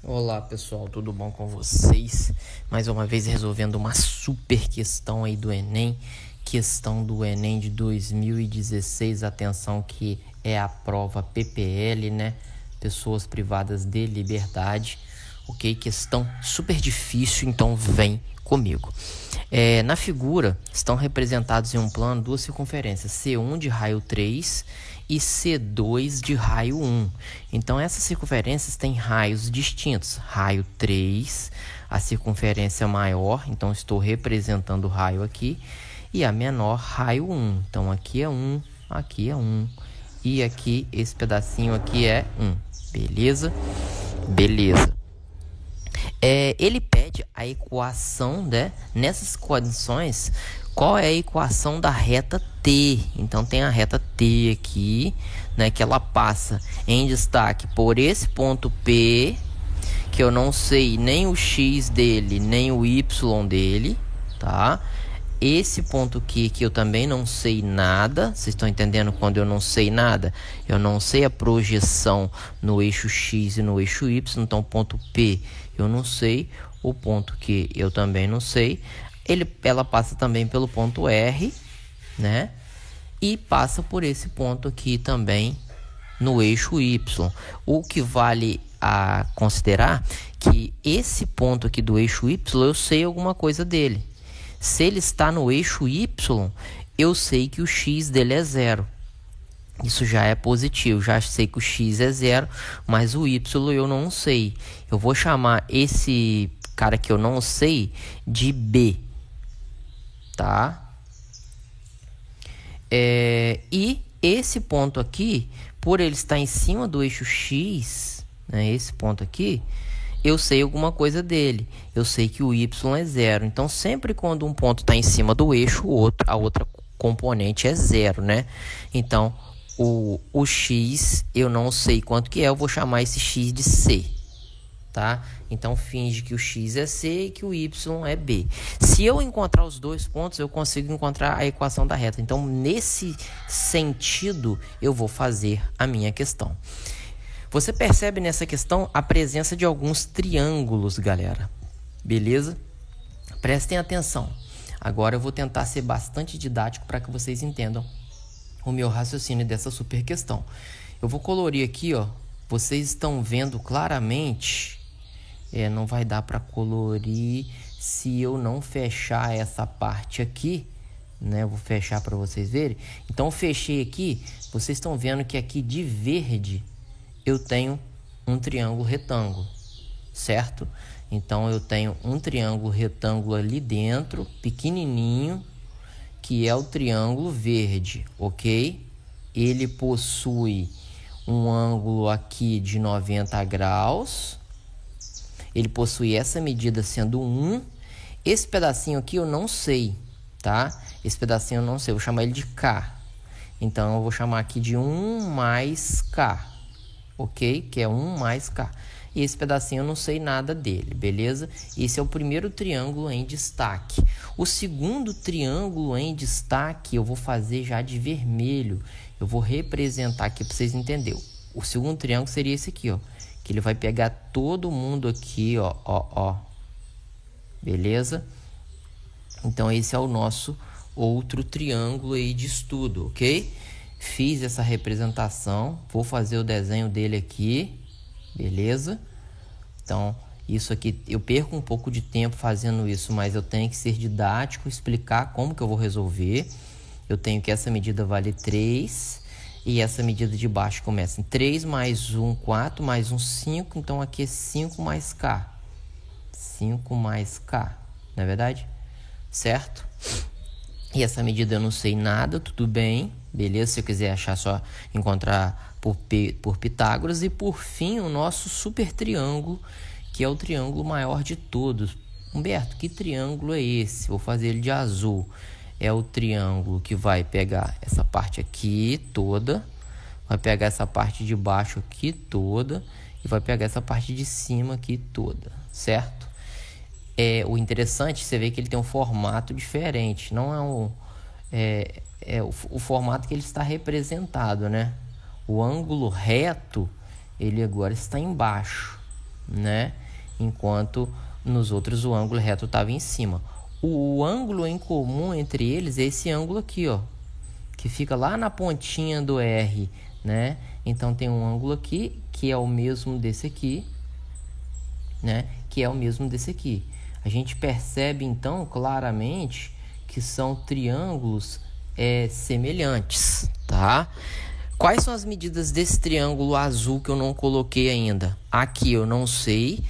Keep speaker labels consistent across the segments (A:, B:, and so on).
A: Olá pessoal, tudo bom com vocês? Mais uma vez resolvendo uma super questão aí do Enem, questão do Enem de 2016, atenção que é a prova PPL, né? Pessoas privadas de liberdade, ok? Questão super difícil, então vem comigo. Na figura estão representados em um plano duas circunferências, C1 de raio 3 e C2 de raio 1. Então, essas circunferências têm raios distintos. Raio 3, a circunferência maior, então estou representando o raio aqui, e a menor, raio 1. Então, aqui é 1, aqui é 1, e aqui, esse pedacinho aqui é 1. Beleza? Beleza. Ele pede a equação, né? Nessas condições, qual é a equação da reta T? Então, tem a reta T aqui, né? Que ela passa em destaque por esse ponto P, que eu não sei nem o X dele, nem o Y dele, tá? Esse ponto aqui que eu também não sei nada. Vocês estão entendendo quando eu não sei nada? Eu não sei a projeção no eixo X e no eixo Y. Então, ponto P eu não sei. O ponto Q eu também não sei. Ela passa também pelo ponto R, né? E passa por esse ponto aqui também no eixo Y. O que vale a considerar que esse ponto aqui do eixo Y eu sei alguma coisa dele. Se ele está no eixo Y, eu sei que o X dele é 0. Isso já é positivo, já sei que o X é 0, mas o Y eu não sei. Eu vou chamar esse cara que eu não sei de B, tá? E esse ponto aqui, por ele estar em cima do eixo X, né, esse ponto aqui, eu sei alguma coisa dele. Eu sei que o Y é 0. Então, sempre quando um ponto está em cima do eixo, a outra componente é 0, né? Então, o X, eu não sei quanto que é. Eu vou chamar esse X de C, tá? Então, finge que o X é C e que o Y é B. Se eu encontrar os dois pontos, eu consigo encontrar a equação da reta. Então, nesse sentido, eu vou fazer a minha questão. Você percebe nessa questão a presença de alguns triângulos, galera. Beleza? Prestem atenção. Agora eu vou tentar ser bastante didático para que vocês entendam o meu raciocínio dessa super questão. Eu vou colorir aqui, ó. Vocês estão vendo claramente. Não vai dar para colorir se eu não fechar essa parte aqui, né? Eu vou fechar para vocês verem. Então eu fechei aqui. Vocês estão vendo que aqui de verde eu tenho um triângulo retângulo, certo? Então, eu tenho um triângulo retângulo ali dentro, pequenininho, que é o triângulo verde, ok? Ele possui um ângulo aqui de 90 graus. Ele possui essa medida sendo 1. Esse pedacinho aqui eu não sei, tá? Esse pedacinho eu não sei, eu vou chamar ele de K. Então, eu vou chamar aqui de 1 mais K. Ok? Que é 1 mais K. E esse pedacinho eu não sei nada dele, beleza? Esse é o primeiro triângulo em destaque. O segundo triângulo em destaque eu vou fazer já de vermelho. Eu vou representar aqui para vocês entenderem. O segundo triângulo seria esse aqui, ó. Que ele vai pegar todo mundo aqui, ó. Beleza? Então, esse é o nosso outro triângulo aí de estudo, ok? Fiz essa representação, vou fazer o desenho dele aqui, beleza? Então, isso aqui, eu perco um pouco de tempo fazendo isso, mas eu tenho que ser didático, explicar como que eu vou resolver. Eu tenho que essa medida vale 3, e essa medida de baixo começa em 3 mais 1, 4, mais 1, 5, então aqui é 5 mais K. 5 mais K, não é verdade? Certo? E essa medida eu não sei nada, tudo bem, beleza? Se eu quiser achar, só encontrar por Pitágoras. E por fim, o nosso super triângulo, que é o triângulo maior de todos. Humberto, que triângulo é esse? Vou fazer ele de azul. É o triângulo que vai pegar essa parte aqui toda, vai pegar essa parte de baixo aqui toda, e vai pegar essa parte de cima aqui toda, certo? O interessante, você vê que ele tem um formato diferente. Não é o formato que ele está representado, né? O ângulo reto, ele agora está embaixo, né? Enquanto nos outros o ângulo reto estava em cima. O ângulo em comum entre eles é esse ângulo aqui, ó, que fica lá na pontinha do R, né? Então tem um ângulo aqui que é o mesmo desse aqui, né? Que é o mesmo desse aqui. A gente percebe então claramente que são triângulos semelhantes, tá? Quais são as medidas desse triângulo azul que eu não coloquei ainda? Aqui eu não sei.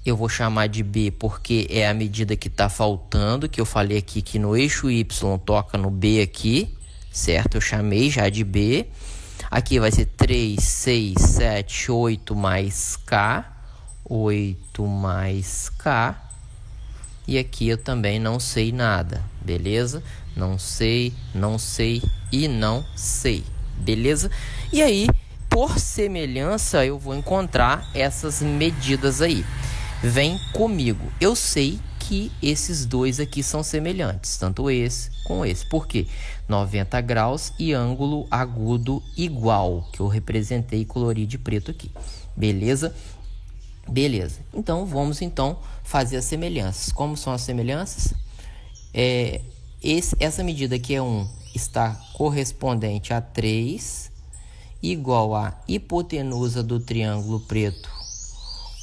A: Eu vou chamar de B porque é a medida que está faltando, que eu falei aqui que no eixo Y toca no B aqui, certo? Eu chamei já de B. Aqui vai ser 3, 6, 7, 8 mais K. 8 mais K. E aqui eu também não sei nada, beleza? Não sei e não sei, beleza? E aí, por semelhança, eu vou encontrar essas medidas aí. Vem comigo. Eu sei que esses dois aqui são semelhantes, tanto esse com esse. Por quê? 90 graus e ângulo agudo igual, que eu representei e colori de preto aqui. Beleza? Beleza. Então, vamos então fazer as semelhanças. Como são as semelhanças? Essa medida aqui é 1, está correspondente a 3, igual a hipotenusa do triângulo preto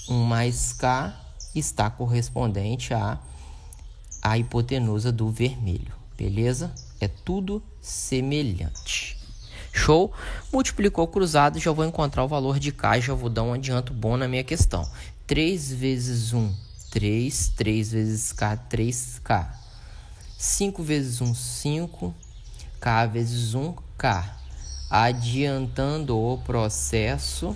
A: 1 mais K, está correspondente a hipotenusa do vermelho. Beleza? É tudo semelhante. Show? Multiplicou cruzado, já vou encontrar o valor de K, já vou dar um adianto bom na minha questão. 3 vezes 1, 3. 3 vezes K, 3K. 5 vezes 1, 5. K vezes 1, K. Adiantando o processo,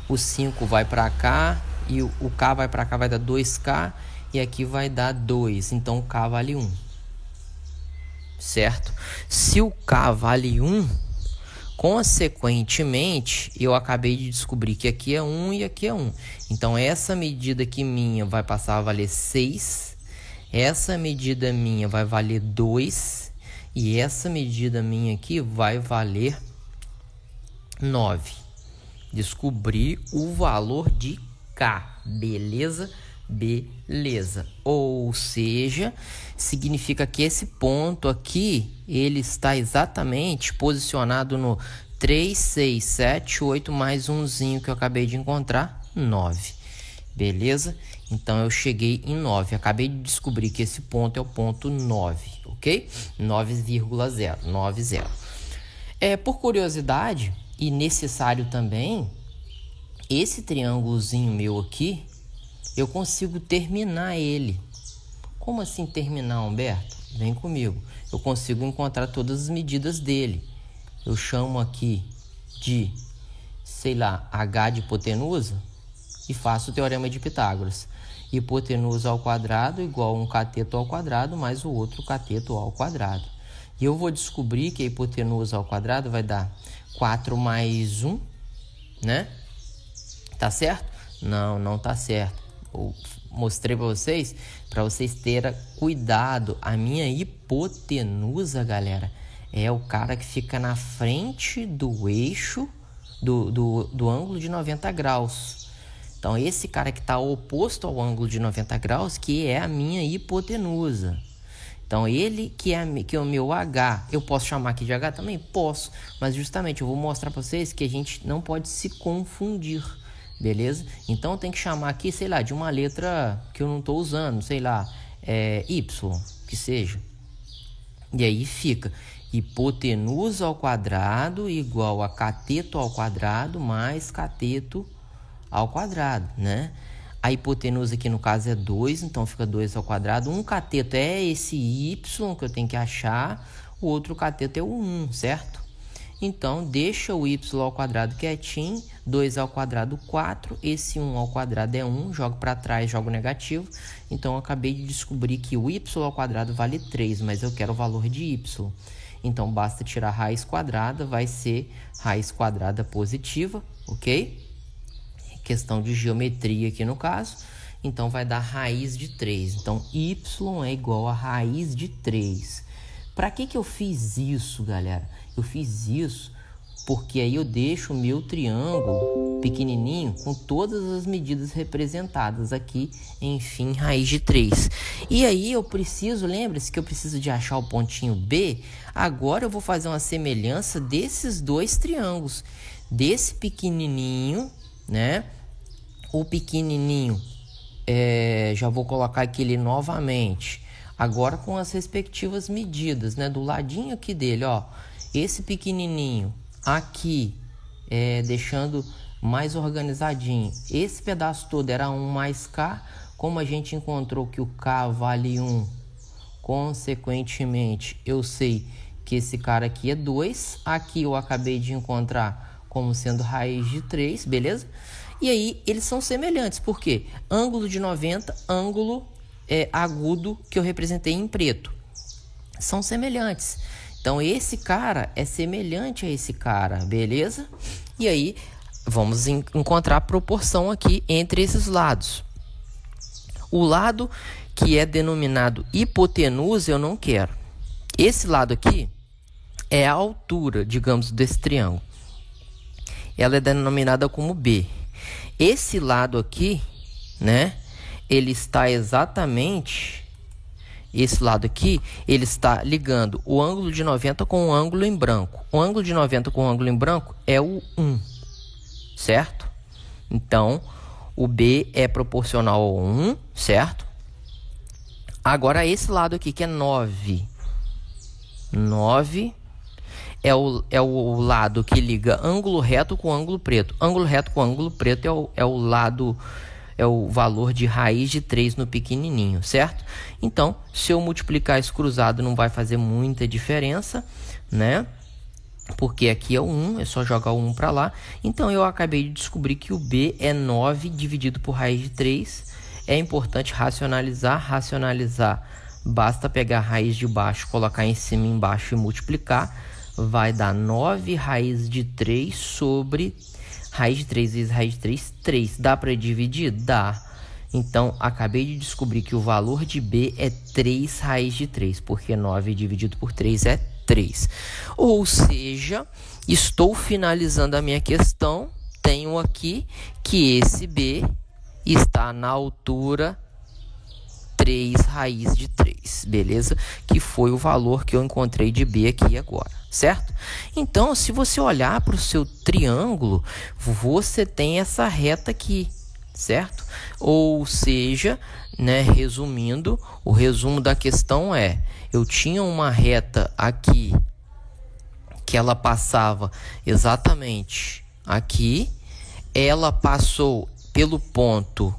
A: o 5 vai para cá e o K vai para cá, vai dar 2K. E aqui vai dar 2, então o K vale 1. Certo? Se o K vale 1, consequentemente, eu acabei de descobrir que aqui é 1 e aqui é 1. Então, essa medida aqui minha vai passar a valer 6. Essa medida minha vai valer 2. E essa medida minha aqui vai valer 9. Descobri o valor de K. Beleza? Beleza. Ou seja, significa que esse ponto aqui, ele está exatamente posicionado no 3, 6, 7, 8 mais umzinho que eu acabei de encontrar, 9. Beleza? Então eu cheguei em 9. Acabei de descobrir que esse ponto é o ponto 9, ok? 9,0, 90. Por curiosidade e necessário também, esse triângulozinho meu aqui, eu consigo terminar ele. Como assim terminar, Humberto? Vem comigo. Eu consigo encontrar todas as medidas dele. Eu chamo aqui de, sei lá, H de hipotenusa e faço o teorema de Pitágoras. Hipotenusa ao quadrado igual a um cateto ao quadrado mais o outro cateto ao quadrado. E eu vou descobrir que a hipotenusa ao quadrado vai dar 4 mais 1, né? Tá certo? Não, não tá certo. Eu mostrei para vocês terem cuidado. A minha hipotenusa, galera, é o cara que fica na frente do eixo do ângulo de 90 graus. Então, esse cara que está oposto ao ângulo de 90 graus, que é a minha hipotenusa. Então, ele que é o meu H. Eu posso chamar aqui de H também? Posso. Mas, justamente, eu vou mostrar para vocês que a gente não pode se confundir. Beleza? Então, tem que chamar aqui, sei lá, de uma letra que eu não estou usando. Sei lá, Y, que seja. E aí fica hipotenusa ao quadrado igual a cateto ao quadrado mais cateto ao quadrado, né? A hipotenusa aqui no caso é 2, então fica 2 ao quadrado. Um cateto é esse y que eu tenho que achar, o outro cateto é o 1, certo? Então, deixa o y ao quadrado quietinho, 2 ao quadrado 4, esse 1 ao quadrado é 1, jogo para trás, jogo negativo. Então, eu acabei de descobrir que o y ao quadrado vale 3, mas eu quero o valor de y. Então, basta tirar raiz quadrada, vai ser raiz quadrada positiva, ok? Questão de geometria aqui no caso. Então, vai dar raiz de 3. Então, y é igual a raiz de 3. Para que eu fiz isso, galera? Eu fiz isso porque aí eu deixo o meu triângulo pequenininho com todas as medidas representadas aqui, enfim, raiz de 3. E aí eu preciso, lembre-se que eu preciso de achar o pontinho B. Agora eu vou fazer uma semelhança desses dois triângulos, desse pequenininho, né? O pequenininho, já vou colocar aqui ele novamente, agora com as respectivas medidas, né? Do ladinho aqui dele, ó, esse pequenininho aqui, deixando mais organizadinho. Esse pedaço todo era 1 mais K. Como a gente encontrou que o K vale 1, consequentemente, eu sei que esse cara aqui é 2. Aqui eu acabei de encontrar como sendo raiz de 3, beleza? E aí, eles são semelhantes. Por quê? Ângulo de 90, ângulo agudo que eu representei em preto. São semelhantes. Então, esse cara é semelhante a esse cara, beleza? E aí, vamos encontrar a proporção aqui entre esses lados. O lado que é denominado hipotenusa eu não quero. Esse lado aqui é a altura, digamos, desse triângulo. Ela é denominada como B. Esse lado aqui, né? Ele está exatamente... Esse lado aqui, ele está ligando o ângulo de 90 com o ângulo em branco. O ângulo de 90 com o ângulo em branco é o 1, certo? Então, o B é proporcional ao 1, certo? Agora, esse lado aqui, que é 9. 9 é o lado que liga ângulo reto com ângulo preto. Ângulo reto com ângulo preto é o valor de raiz de 3 no pequenininho, certo? Então, se eu multiplicar esse cruzado, não vai fazer muita diferença, né? Porque aqui é o 1, é só jogar o 1 para lá. Então, eu acabei de descobrir que o B é 9 dividido por raiz de 3. É importante racionalizar. Racionalizar, basta pegar a raiz de baixo, colocar em cima e embaixo e multiplicar. Vai dar 9 raiz de 3 sobre... Raiz de 3 vezes raiz de 3, 3. Dá para dividir? Dá. Então, acabei de descobrir que o valor de B é 3 raiz de 3, porque 9 dividido por 3 é 3. Ou seja, estou finalizando a minha questão. Tenho aqui que esse B está na altura 3 raiz de 3, beleza? Que foi o valor que eu encontrei de B aqui agora, certo? Então, se você olhar para o seu triângulo, você tem essa reta aqui, certo? Ou seja, né, resumindo, o resumo da questão é: eu tinha uma reta aqui que ela passava exatamente aqui, ela passou pelo ponto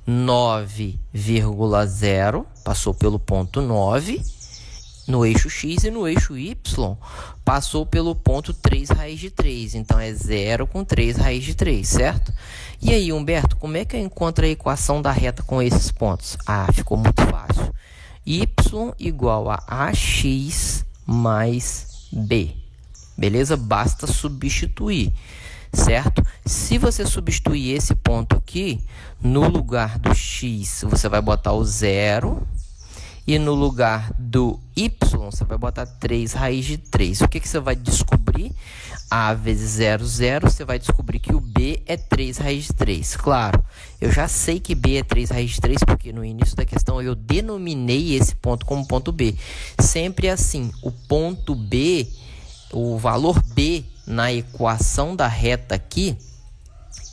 A: 9,0, passou pelo ponto 9 no eixo X, e no eixo Y passou pelo ponto 3 raiz de 3. Então, é 0 com 3 raiz de 3, certo? E aí, Humberto, como é que eu encontro a equação da reta com esses pontos? Ah, ficou muito fácil. Y igual a AX mais B. Beleza? Basta substituir, certo? Se você substituir esse ponto aqui, no lugar do X, você vai botar o 0. E no lugar do Y, você vai botar 3 raiz de 3. O que você vai descobrir? A vezes 0, 0. Você vai descobrir que o B é 3 raiz de 3. Claro, eu já sei que B é 3 raiz de 3, porque no início da questão eu denominei esse ponto como ponto B. Sempre assim, o ponto B, o valor B na equação da reta aqui,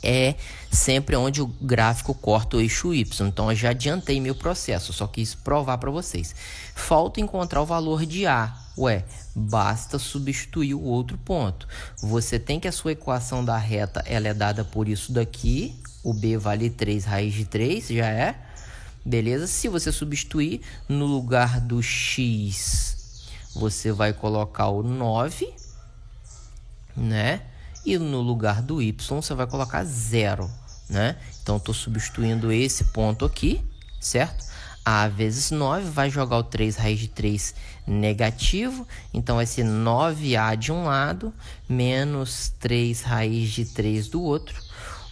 A: é sempre onde o gráfico corta o eixo Y. Então, eu já adiantei meu processo, só quis provar para vocês. Falta encontrar o valor de A. Ué, basta substituir o outro ponto. Você tem que a sua equação da reta, ela é dada por isso daqui. O B vale 3 raiz de 3, já é. Beleza? Se você substituir, no lugar do X, você vai colocar o 9, né? E no lugar do Y, você vai colocar 0, né? Então, estou substituindo esse ponto aqui, certo? A vezes 9 vai jogar o 3 raiz de 3 negativo. Então, vai ser 9A de um lado, menos 3 raiz de 3 do outro.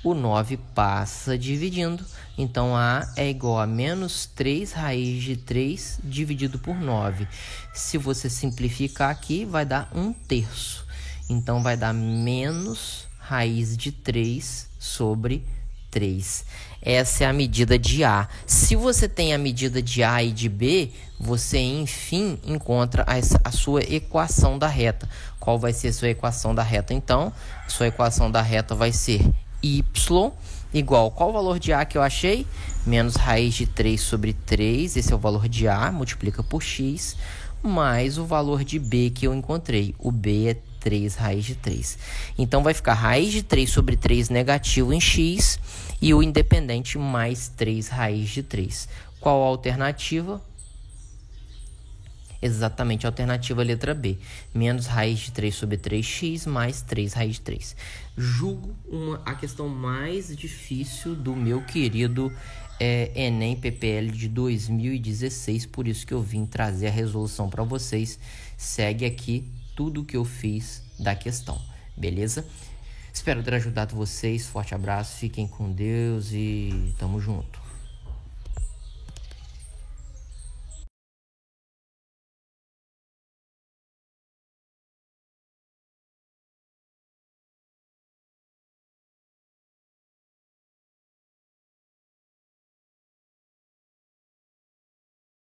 A: O 9 passa dividindo. Então, A é igual a menos 3 raiz de 3 dividido por 9. Se você simplificar aqui, vai dar 1/3. Então, vai dar menos raiz de 3 sobre 3. Essa é a medida de A. Se você tem a medida de A e de B, você, enfim, encontra a sua equação da reta. Qual vai ser a sua equação da reta? Então, a sua equação da reta vai ser y igual, qual o valor de A que eu achei? Menos raiz de 3 sobre 3, esse é o valor de A, multiplica por x, mais o valor de B que eu encontrei. O B é 3 raiz de 3. Então, vai ficar raiz de 3 sobre 3 negativo em x e o independente mais 3 raiz de 3. Qual a alternativa? Exatamente a alternativa letra B. Menos raiz de 3 sobre 3x mais 3 raiz de 3. Julgo a questão mais difícil do meu querido Enem PPL de 2016. Por isso que eu vim trazer a resolução para vocês. Segue aqui tudo que eu fiz da questão. Beleza? Espero ter ajudado vocês. Forte abraço. Fiquem com Deus e tamo junto.